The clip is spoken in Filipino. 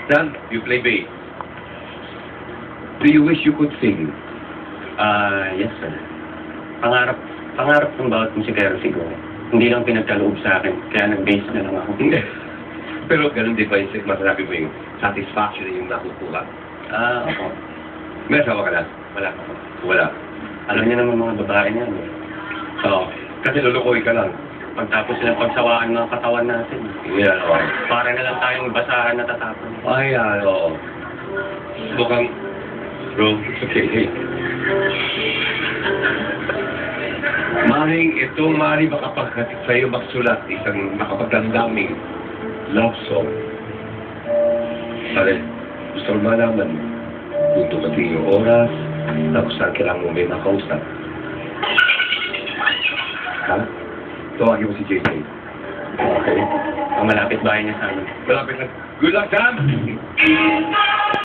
Dan, you play bass. Do you wish you could sing? Yes, sir. Pangarap ng bawat musikero siguro. Hindi lang pinagkaloob sa akin, kaya nag-bass na lang ako. Hindi. Pero ganun din ba yung masasabi mo yung satisfaction na yung nakukuha? Opo. May asawa ka na? Wala pa po. Wala. Alam niyo naman mga babae niyan, eh. Oo. Kasi lulukoy ka lang. Pagtapos ng pagsawaan ng katawan natin, Yeah, oo. para na lang tayong basahan na tatapon. Ay, oo. Mukhang... Bro, it's okay. Maring itong mari makapagkatid sa'yo magsulat isang makapagdamdaming love song. Pare, gusto mo malaman kung dumating yung oras na kung saan kailangan mo may makausap. Ha? Tawagin mo si JJ. Okay? Ang malapit bahay niya sa amin. Malapit na. Good luck, Sam!